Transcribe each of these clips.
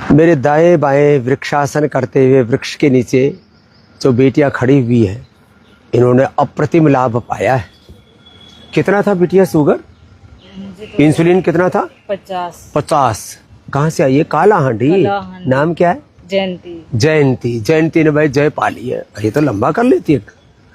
मेरे दाएं बाएं वृक्षासन करते हुए वृक्ष के नीचे जो बेटियां खड़ी हुई हैं, इन्होंने अप्रतिम लाभ पाया है। कितना था बिटिया शुगर? इंसुलिन कितना था? 50। कहाँ से आई है? काला हांडी। नाम क्या है? जयंती। जयंती ने भाई जय पा ली है। ये तो लंबा कर लेती है।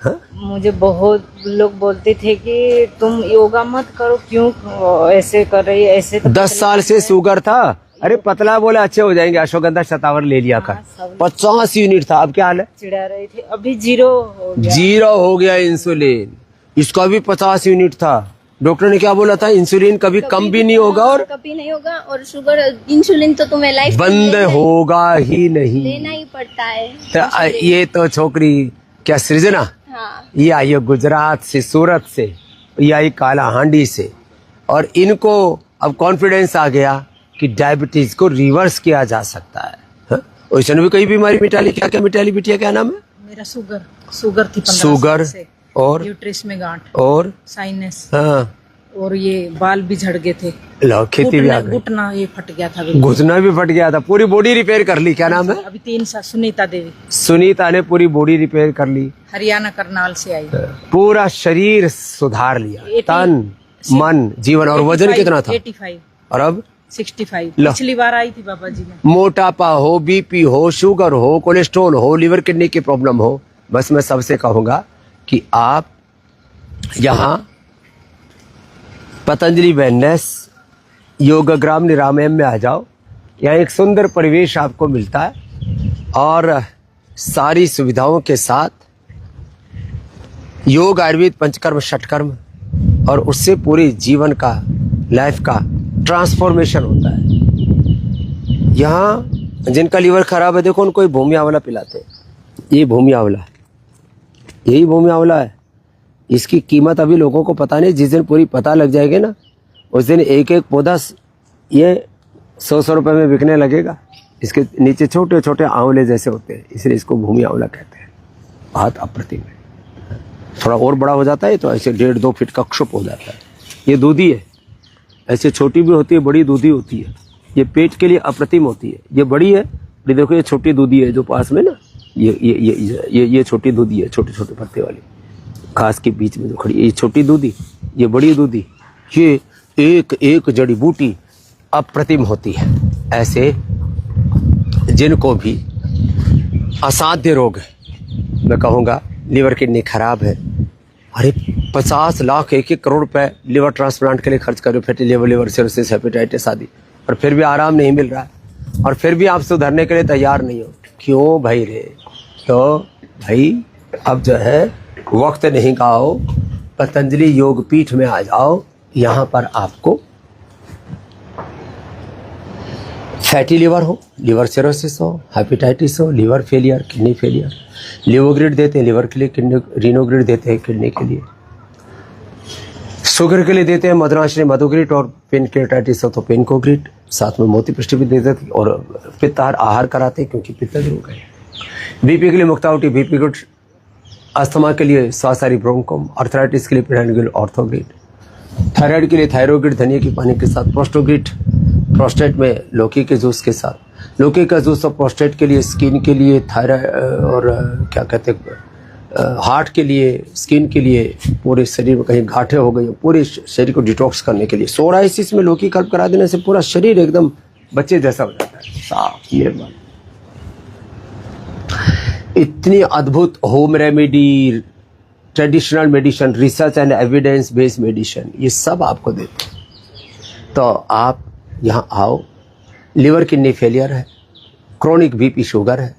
हाँ? मुझे बहुत लोग बोलते थे कि तुम योगा मत करो, क्यों ऐसे कर रही है, ऐसे तो 10 साल से शुगर था। अरे पतला बोले अच्छे हो जाएंगे, अश्वगंधा शतावर ले लिया कर। 50 यूनिट था, अब क्या हाल है? चिढ़ा रही थी, अभी 0 हो गया। 0 हो गया इंसुलिन। इसका भी 50 यूनिट था। डॉक्टर ने क्या बोला था? इंसुलिन कभी कम भी नहीं होगा और कभी नहीं होगा, और शुगर इंसुलिन तो तुम्हें लाइफ बंद होगा ही नहीं, लेना ही पड़ता है। तो ये तो छोकरी क्या सृजना, हाँ। ये आई है गुजरात से, सूरत से, ये आई काला हांडी से, और इनको अब कॉन्फिडेंस आ गया कि डायबिटीज को रिवर्स किया जा सकता है। उसने भी कई बीमारी मिटा ली। क्या क्या मिटा ली बिटिया? क्या नाम है? मेरा शुगर थी 15 शुगर साल से। और यूट्रिस में गांठ और साइनस, हाँ, और ये बाल भी झड़ गए थे। लो खेती भी आ गई। घुटना ये फट गया था बिल्कुल। घुटना भी फट गया था। पूरी बॉडी रिपेयर कर ली। क्या नाम है? अभी 3 साल। सुनीता देवी। सुनीता ने पूरी बॉडी रिपेयर कर ली। हरियाणा करनाल से आई। पूरा शरीर सुधार लिया, तन मन जीवन। और वजन कितना था? 85। और अब 65। लो। पिछली बार आई थी बाबा जी ने। मोटापा हो, बीपी हो, शुगर हो, कोलेस्ट्रॉल हो, लिवर किडनी की प्रॉब्लम हो, बस मैं सबसे कहूंगा कि आप यहाँ पतंजलि वेलनेस योगग्राम निरामयम में आ जाओ। यहाँ एक सुंदर परिवेश आपको मिलता है और सारी सुविधाओं के साथ योग, आयुर्वेद, पंचकर्म, षटकर्म, और उससे पूरे जीवन का, लाइफ का ट्रांसफॉर्मेशन होता है। यहाँ जिनका लीवर खराब है, देखो उनको भूमि आंवला पिलाते हैं। ये भूमि आंवला है, यही भूमि आंवला है। इसकी कीमत अभी लोगों को पता नहीं। जिस दिन पूरी पता लग जाएगी ना, उस दिन एक एक पौधा ये 100 रुपए में बिकने लगेगा। इसके नीचे छोटे छोटे आंवले जैसे होते हैं, इसलिए इसको भूमि आंवला कहते हैं। बहुत अप्रतिम है। थोड़ा और बड़ा हो जाता है तो ऐसे 1.5-2 फीट का क्षुप हो जाता है। ये दूधी है, ऐसे छोटी भी होती है, बड़ी दूधी होती है। ये पेट के लिए अप्रतिम होती है। ये बड़ी है, ये देखो, ये छोटी दूधी है जो पास में ना, ये छोटी दूधी है, छोटे छोटे पत्ते वाली, घास के बीच में जो खड़ी है, ये छोटी दूधी, ये बड़ी दूधी। ये एक एक जड़ी बूटी अप्रतिम होती है। ऐसे जिनको भी असाध्य रोग है, मैं कहूँगा लीवर किडनी खराब है, अरे 50 लाख 1-1 करोड़ रुपए लिवर ट्रांसप्लांट के लिए खर्च करो, फैटी लिवर सिरोसिस, हेपेटाइटिस आदि, और फिर भी आराम नहीं मिल रहा है, और फिर भी आप सुधरने के लिए तैयार नहीं हो। क्यों भाई रे? क्यों भाई? अब जो है वक्त नहीं गाओ, पतंजलि योग पीठ में आ जाओ। यहाँ पर आपको फैटी लिवर हो, लिवर सिरोसिस हो, हेपेटाइटिस हो, liver failure, kidney failure, Livogrit देते हैं लिवर के लिए, किडनी रीनोग्रिड देते हैं किडनी के लिए, शुगर के लिए देते हैं मदनाश्री मधुग्रिड, और पेनक्रियाटाइटिस हो तो पेनकोग्रिड, साथ में मोती पृष्ठ भी देते थे, और पित्ताहार आहार कराते हैं क्योंकि पित्त रोग है। बीपी के लिए मुक्तावटी बीपी गुड, अस्थमा के लिए स्वासारी ब्रोंकोम, आर्थराइटिस के लिए पिरानगिल ऑर्थोग्रिड, थायराइड के लिए थायरोग्रिड धनिया की पानी के साथ, प्रोस्टोग्रिड प्रोस्टेट में लौकी के जूस के साथ, लौकी का जूस और प्रोस्टेट के लिए, स्किन के लिए, थायराइड और क्या कहते हैं हार्ट के लिए, स्किन के लिए, पूरे शरीर में कहीं गांठें हो गई, पूरे शरीर को डिटॉक्स करने के लिए। सोराइसिस में लौकी कल्प करा देने से पूरा शरीर एकदम बच्चे जैसा हो जाता है, साफ निर्मल। इतनी अद्भुत home remedy, traditional medicine, research and evidence based medicine, ये सब आपको देते हैं। तो आप यहाँ आओ। लिवर किडनी फेलियर है, क्रोनिक बीपी शुगर है,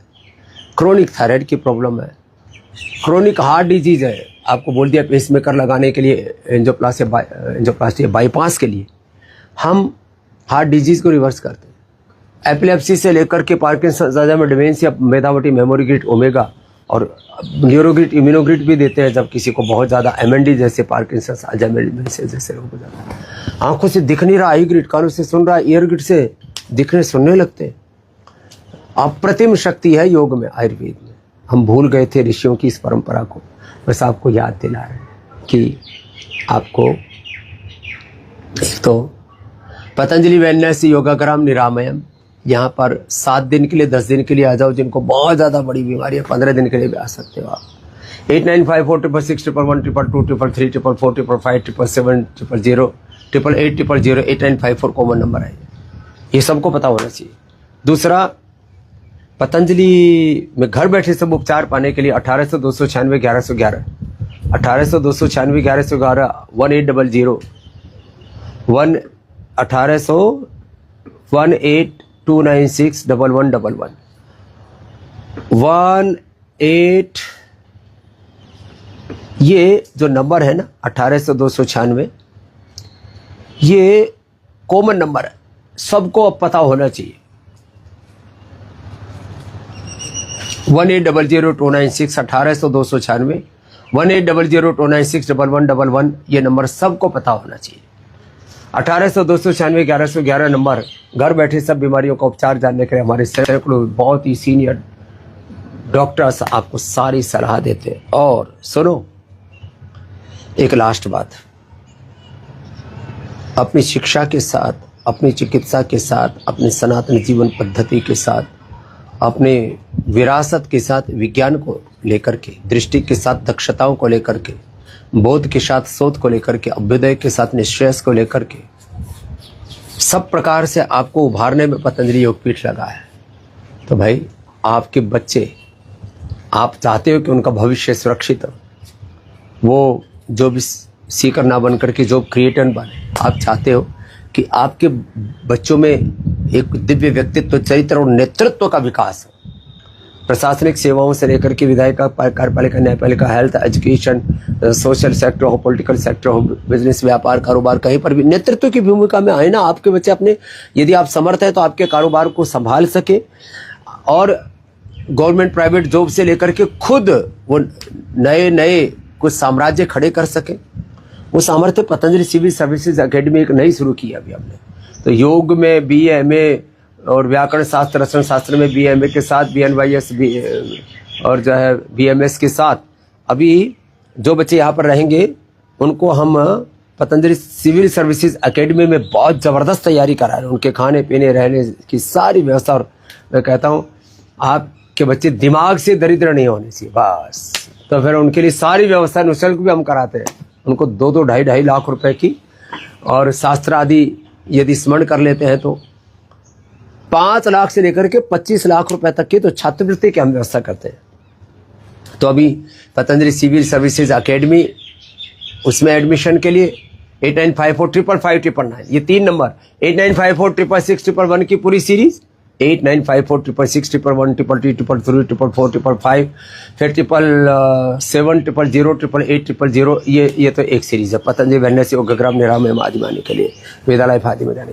क्रोनिक थायराइड की प्रॉब्लम है, क्रोनिक हार्ट डिजीज है, आपको बोल दिया पेसमेकर लगाने के लिए, एंजियोप्लास्टी बाईपास के लिए, हम हार्ट डिजीज को रिवर्स करते हैं। एपिलेप्सी से लेकर के पार्किंसंस, अल्जाइमर, डिमेंशिया, मेधावटी, मेमोरीग्रिड, ओमेगा, और न्यूरोग्रिड, इम्यूनोग्रिड भी देते हैं जब किसी को बहुत ज़्यादा एमएनडी जैसे पार्किंसंस, अल्जाइमर, डिमेंशिया जैसे रोग हो जाता है। आंखों से दिख नहीं रहा, आई ग्रिड, कानों से सुन रहा, ईयर ग्रिड से दिखने सुनने लगते। अप्रतिम शक्ति है योग में, आयुर्वेद में। हम भूल गए थे ऋषियों की इस परंपरा को, बस आपको याद दिला रहे हैं कि आपको तो पतंजलि वेलनेस योगाग्राम निरामयम यहाँ पर 7 दिन के लिए 10 दिन के लिए आ जाओ, जिनको बहुत ज़्यादा बड़ी बीमारी है 15 दिन के लिए भी आ सकते हो आप। 8954661111223435557777 8954 कॉमन नंबर है, ये सबको पता होना चाहिए। दूसरा, पतंजलि में घर बैठे सब उपचार पाने के लिए 1800-296-1111 1800-296-1111 1800-296-1111 ये जो नंबर है ना 1800-296, ये कॉमन नंबर है, सबको अब पता होना चाहिए। 1800-296-1800-296 1800-296-1111 ये नंबर सबको पता होना चाहिए। 1800-296-1111 नंबर घर बैठे सब बीमारियों का उपचार जानने के लिए हमारे सैकड़ों बहुत ही सीनियर डॉक्टर्स आपको सारी सलाह देते हैं। और सुनो, एक लास्ट बात, अपनी शिक्षा के साथ, अपनी चिकित्सा के साथ, अपने सनातन जीवन पद्धति के साथ, अपने विरासत के साथ, विज्ञान को लेकर के, दृष्टि के साथ दक्षताओं को लेकर के, बोध के साथ शोध को लेकर के, अभ्युदय के साथ निश्चय को लेकर के, सब प्रकार से आपको उभारने में पतंजलि योगपीठ लगा है। तो भाई, आपके बच्चे, आप चाहते हो कि उनका भविष्य सुरक्षित हो, वो जो भी सीकर ना बन करके जो क्रिएटर बने, आप चाहते हो कि आपके बच्चों में एक दिव्य व्यक्तित्व, चरित्र और नेतृत्व का विकास हो। प्रशासनिक सेवाओं से लेकर के विधायिका, कार्यपालिका, न्यायपालिका, हेल्थ, एजुकेशन, सोशल सेक्टर हो, पॉलिटिकल सेक्टर हो, बिजनेस, व्यापार, कारोबार, कहीं पर भी नेतृत्व की भूमिका में आए ना आपके बच्चे। अपने, यदि आप समर्थ हैं तो आपके कारोबार को संभाल सके और गवर्नमेंट प्राइवेट जॉब से लेकर के खुद वो नए नए कुछ साम्राज्य खड़े कर सके। वो सामर्थ्य पतंजलि सिविल सर्विसेज एकेडमी एक नई शुरू की अभी हमने। तो योग में BA MA और व्याकरण शास्त्र, रचना शास्त्र में BA MA के साथ BNYS और जो है BMS के साथ अभी जो बच्चे यहाँ पर रहेंगे उनको हम पतंजलि सिविल सर्विसेज एकेडमी में बहुत ज़बरदस्त तैयारी करा रहे हैं। उनके खाने पीने रहने की सारी व्यवस्था, और मैं कहता हूँ आपके बच्चे दिमाग से दरिद्र नहीं होने चाहिए बस। तो फिर उनके लिए सारी व्यवस्था निःशुल्क भी हम कराते हैं। उनको 2-2, 2.5 लाख रुपए की, और शास्त्र आदि यदि स्मरण कर लेते हैं तो 5 लाख से लेकर के 25 लाख रुपए तक की तो छात्रवृत्ति की हम व्यवस्था करते हैं। तो अभी पतंजलि सिविल सर्विसेज एकेडमी, उसमें एडमिशन के लिए 8954555599 ये 3 नंबर, 89546611 की पूरी सीरीज, 89546611112233334455 फिर 777008800 ये तो एक सीरीज है पतंजलि वेलनेस योगग्राम निरामय आदिमाने के लिए, वेदालय फादी में जाने।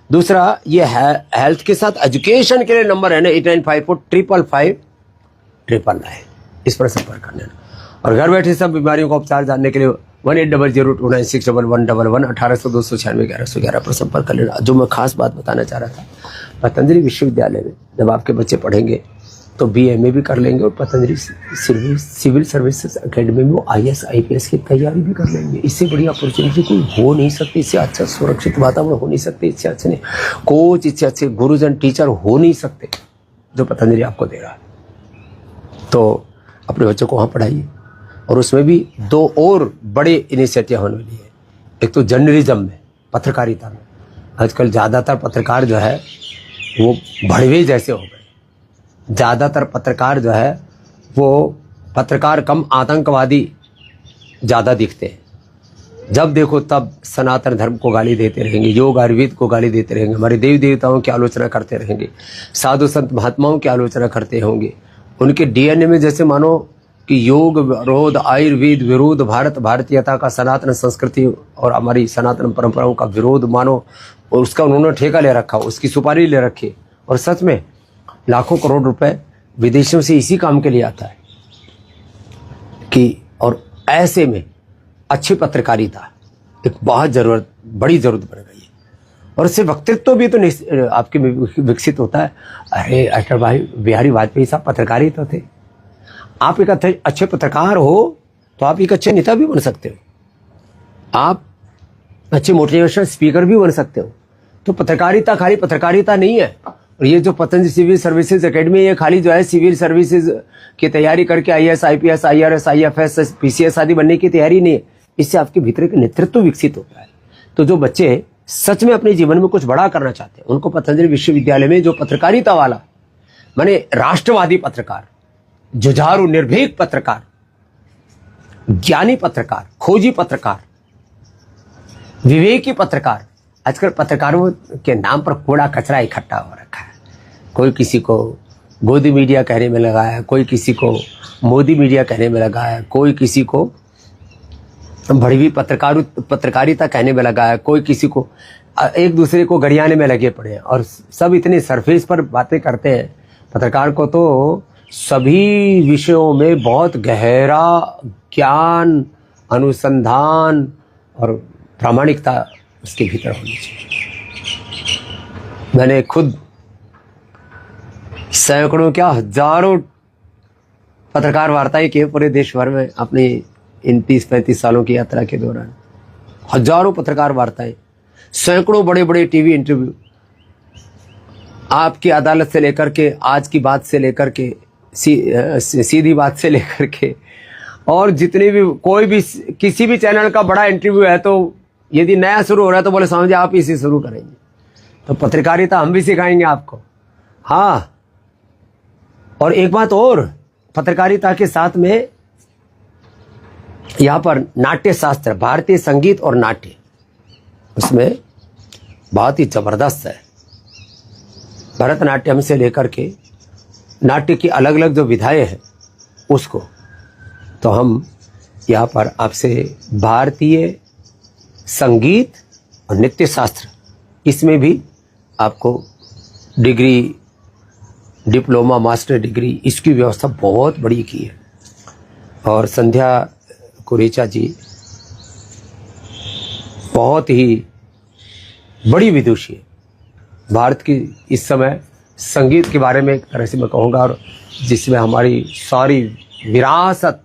दूसरा, ये है हेल्थ के साथ एजुकेशन के लिए नंबर है ना 8954555599, इस पर संपर्क करना। और घर बैठे सब बीमारियों का उपचार जानने के लिए 1800-296-1111 1800-296-1111 पर संपर्क कर लेना। जो मैं खास बात बताना चाह रहा था, पतंजलि विश्वविद्यालय में जब आपके बच्चे पढ़ेंगे तो BA भी कर लेंगे और पतंजलि सिविल सर्विसेज एकेडमी में वो IAS IPS की तैयारी भी कर लेंगे। इससे बड़ी अपॉर्चुनिटी कोई हो नहीं सकती, इससे अच्छा सुरक्षित वातावरण हो नहीं सकते, इससे अच्छे कोच, इससे अच्छे गुरुजन, टीचर हो नहीं सकते जो पतंजलि आपको दे रहा है। तो अपने बच्चों को वहाँ पढ़ाइए। और उसमें भी 2 और बड़े इनिशिएटिव होने वाली है। एक तो जर्नलिज्म में, पत्रकारिता में, आजकल ज़्यादातर पत्रकार जो है वो भड़वे जैसे हो गए। ज़्यादातर पत्रकार जो है वो पत्रकार कम आतंकवादी ज़्यादा दिखते हैं। जब देखो तब सनातन धर्म को गाली देते रहेंगे, योग आयुर्वेद को गाली देते रहेंगे, हमारे देवी देवताओं की आलोचना करते रहेंगे, साधु संत महात्माओं की आलोचना करते होंगे। उनके DNA में जैसे मानो कि योग विरोध, आयुर्वेद विरोध, भारतीयता का, सनातन संस्कृति और हमारी सनातन परंपराओं का विरोध मानो, और उसका उन्होंने ठेका ले रखा, उसकी सुपारी ले रखी। और सच में लाखों करोड़ रुपए विदेशों से इसी काम के लिए आता है कि, और ऐसे में अच्छी पत्रकारिता एक बहुत बड़ी जरूरत बन गई है। और इससे वक्तृत्व भी तो आपके विकसित होता है। अरे अटल भाई बिहारी वाजपेयी साहब पत्रकार ही तो थे। आप एक अच्छे पत्रकार हो तो आप एक अच्छे नेता भी बन सकते हो, आप अच्छे मोटिवेशनल स्पीकर भी बन सकते हो। तो पत्रकारिता खाली पत्रकारिता नहीं है, और ये जो पतंजलि सिविल सर्विसेज एकेडमी, ये खाली जो है सिविल सर्विसेज की तैयारी करके IAS, IPS, IRS, IFS, PCS आदि बनने की तैयारी नहीं है। इससे आपके भीतर का नेतृत्व विकसित होता है। तो जो बच्चे सच में अपने जीवन में कुछ बड़ा करना चाहते हैं, उनको पतंजलि विश्वविद्यालय में जो पत्रकारिता वाला, माने राष्ट्रवादी पत्रकार, जुझारू निर्भीक पत्रकार, ज्ञानी पत्रकार, खोजी पत्रकार, विवेकी पत्रकार, आजकल पत्रकारों के नाम पर कूड़ा कचरा इकट्ठा हो रखा है। कोई किसी को गोदी मीडिया कहने में लगा है, कोई किसी को मोदी मीडिया कहने में लगा है, कोई किसी को भड़वी पत्रकारिता कहने में लगा है, कोई किसी को, एक दूसरे को गरियाने में लगे पड़े हैं और सब इतने सरफेस पर बातें करते हैं। पत्रकार को तो सभी विषयों में बहुत गहरा ज्ञान, अनुसंधान और प्रामाणिकता उसके भीतर होनी चाहिए। मैंने खुद सैकड़ों क्या हजारों पत्रकार वार्ताएं किए पूरे देश भर में अपनी इन 30-35 सालों की यात्रा के दौरान। हजारों पत्रकार वार्ताएं, सैकड़ों बड़े बड़े टीवी इंटरव्यू, आपकी अदालत से लेकर के, आज की बात से लेकर के, सीधी बात से लेकर के, और जितने भी कोई भी किसी भी चैनल का बड़ा इंटरव्यू है तो यदि नया शुरू हो रहा है तो बोले समझे आप इसे शुरू करेंगे। तो पत्रकारिता हम भी सिखाएंगे आपको। हाँ, और एक बात और, पत्रकारिता के साथ में यहाँ पर नाट्य शास्त्र, भारतीय संगीत और नाट्य, उसमें बहुत ही जबरदस्त है। भरतनाट्यम से लेकर के नाट्य की अलग अलग जो विधाएं हैं उसको, तो हम यहाँ पर आपसे भारतीय संगीत और नृत्य शास्त्र, इसमें भी आपको डिग्री, डिप्लोमा, मास्टर डिग्री, इसकी व्यवस्था बहुत बड़ी की है। और संध्या कुरेचा जी बहुत ही बड़ी विदुषी है भारत की इस समय संगीत के बारे में, एक तरह से मैं कहूँगा, और जिसमें हमारी सारी विरासत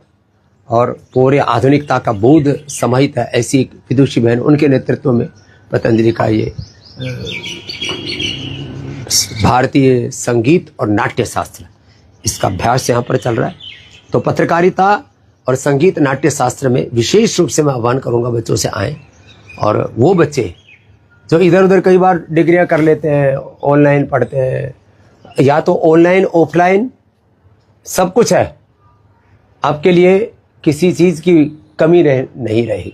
और पूरे आधुनिकता का बोध समाहित है। ऐसी एक विदुषी बहन, उनके नेतृत्व में पतंजलि का ये भारतीय संगीत और नाट्य शास्त्र, इसका अभ्यास यहाँ पर चल रहा है। तो पत्रकारिता और संगीत नाट्य शास्त्र में विशेष रूप से मैं आह्वान करूँगा बच्चों से आएँ। और वो बच्चे जो इधर उधर कई बार डिग्रियाँ कर लेते हैं, ऑनलाइन पढ़ते हैं, या तो ऑनलाइन ऑफलाइन सब कुछ है, आपके लिए किसी चीज़ की कमी नहीं रहेगी।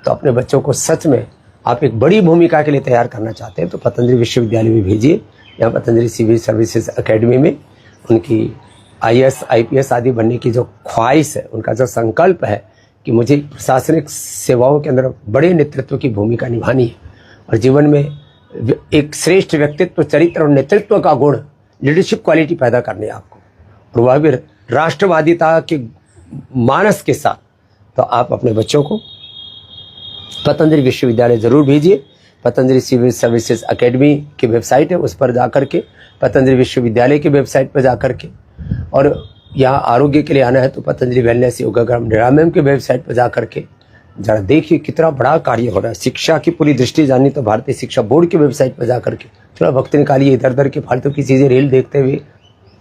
तो अपने बच्चों को सच में आप एक बड़ी भूमिका के लिए तैयार करना चाहते हैं तो पतंजलि विश्वविद्यालय में भेजिए। यहाँ पतंजलि सिविल सर्विसेज एकेडमी में उनकी IAS, IPS आदि बनने की जो ख्वाहिश है, उनका जो संकल्प है कि मुझे प्रशासनिक सेवाओं के अंदर बड़े नेतृत्व की भूमिका निभानी है और जीवन में एक श्रेष्ठ व्यक्तित्व, चरित्र और नेतृत्व का गुण, लीडरशिप क्वालिटी पैदा करनी है आपको, और वह भी राष्ट्रवादिता के मानस के साथ। तो आप अपने बच्चों को पतंजलि विश्वविद्यालय ज़रूर भेजिए। पतंजलि सिविल सर्विसेज एकेडमी की वेबसाइट है, उस पर जाकर के, पतंजलि विश्वविद्यालय की वेबसाइट पर जाकर के, और यहाँ आरोग्य के लिए आना है तो पतंजलि वेलनेस योगाग्राम निरामयम के वेबसाइट पर जाकर के जरा देखिए कितना बड़ा कार्य हो रहा है। शिक्षा की पूरी दृष्टि जाननी तो भारतीय शिक्षा बोर्ड की वेबसाइट पर जाकर के थोड़ा वक्त निकालिए। इधर उधर की फालतू की चीज़ें रील देखते हुए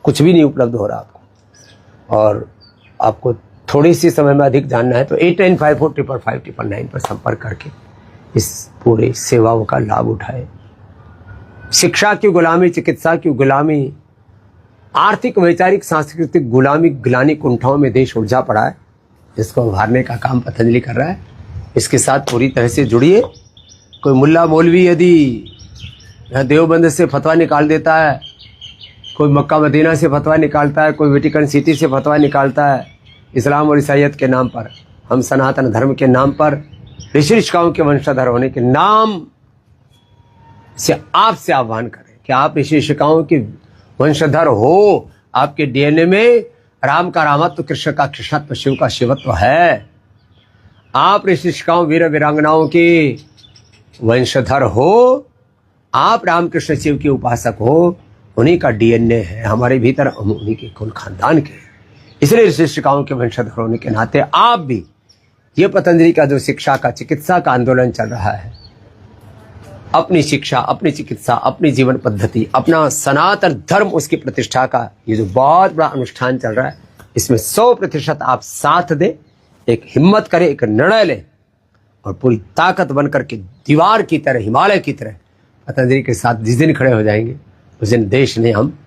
कुछ भी नहीं उपलब्ध हो रहा आपको, और आपको थोड़ी सी समय में अधिक जानना है तो 89545559 पर संपर्क करके इस पूरे सेवाओं का लाभ उठाए। शिक्षा की गुलामी, चिकित्सा की गुलामी, आर्थिक, वैचारिक, सांस्कृतिक गुलामी, गिलानी कुंठाओं में देश उलझा पड़ा है, जिसको उभारने का काम पतंजलि कर रहा है। इसके साथ पूरी तरह से जुड़िए। कोई मुल्ला मौलवी यदि देवबंद से फतवा निकाल देता है, कोई मक्का मदीना से फतवा निकालता है, कोई वेटिकन सिटी से फतवा निकालता है, इस्लाम और ईसाईयत के नाम पर, हम सनातन धर्म के नाम पर, ऋषि ऋषिकाओं के वंशधर होने के नाम से आपसे आह्वान करें कि आप ऋषि ऋषिकाओं के वंशधर हो। आपके DNA में राम का रामत्व, कृष्ण का कृष्णत्व, शिव का शिवत्व है। आप ऋषि ऋषिकाओं, वीर वीरांगनाओं के वंशधर हो। आप रामकृष्ण शिव के उपासक हो। उन्हीं का DNA है हमारे भीतर, हम उन्हीं के कुल खानदान के। इसलिए ऋषि ऋषिकाओं के वंशधर होने के नाते आप भी, ये पतंजलि का जो शिक्षा का, चिकित्सा का आंदोलन चल रहा है, अपनी शिक्षा, अपनी चिकित्सा, अपनी जीवन पद्धति, अपना सनातन धर्म, उसकी प्रतिष्ठा का ये जो बहुत बड़ा अनुष्ठान चल रहा है, इसमें 100% आप साथ दें, एक हिम्मत करें, एक निर्णय लें और पूरी ताकत बन करके दीवार की तरह, हिमालय की तरह पतंजलि के साथ जिस दिन खड़े हो जाएंगे, उस दिन देश ने, हम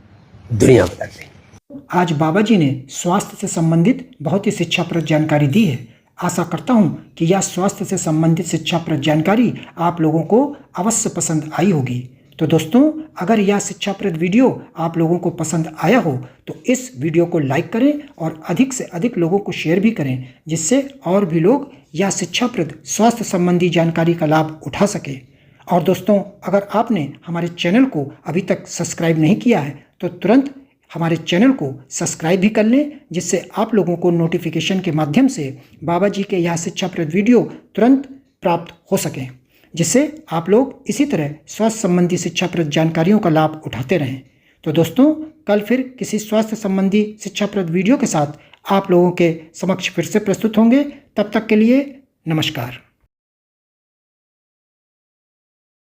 दुनिया बदल देंगे। आज बाबा जी ने स्वास्थ्य से संबंधित बहुत ही शिक्षाप्रद जानकारी दी है। आशा करता हूं कि यह स्वास्थ्य से संबंधित शिक्षाप्रद जानकारी आप लोगों को अवश्य पसंद आई होगी। तो दोस्तों, अगर यह शिक्षाप्रद वीडियो आप लोगों को पसंद आया हो तो इस वीडियो को लाइक करें और अधिक से अधिक लोगों को शेयर भी करें, जिससे और भी लोग यह शिक्षाप्रद स्वास्थ्य संबंधी जानकारी का लाभ उठा सकें। और दोस्तों, अगर आपने हमारे चैनल को अभी तक सब्सक्राइब नहीं किया है तो तुरंत हमारे चैनल को सब्सक्राइब भी कर लें, जिससे आप लोगों को नोटिफिकेशन के माध्यम से बाबा जी के यह शिक्षाप्रद वीडियो तुरंत प्राप्त हो सकें, जिससे आप लोग इसी तरह स्वास्थ्य संबंधी शिक्षाप्रद जानकारियों का लाभ उठाते रहें। तो दोस्तों, कल फिर किसी स्वास्थ्य संबंधी शिक्षाप्रद वीडियो के साथ आप लोगों के समक्ष फिर से प्रस्तुत होंगे। तब तक के लिए नमस्कार।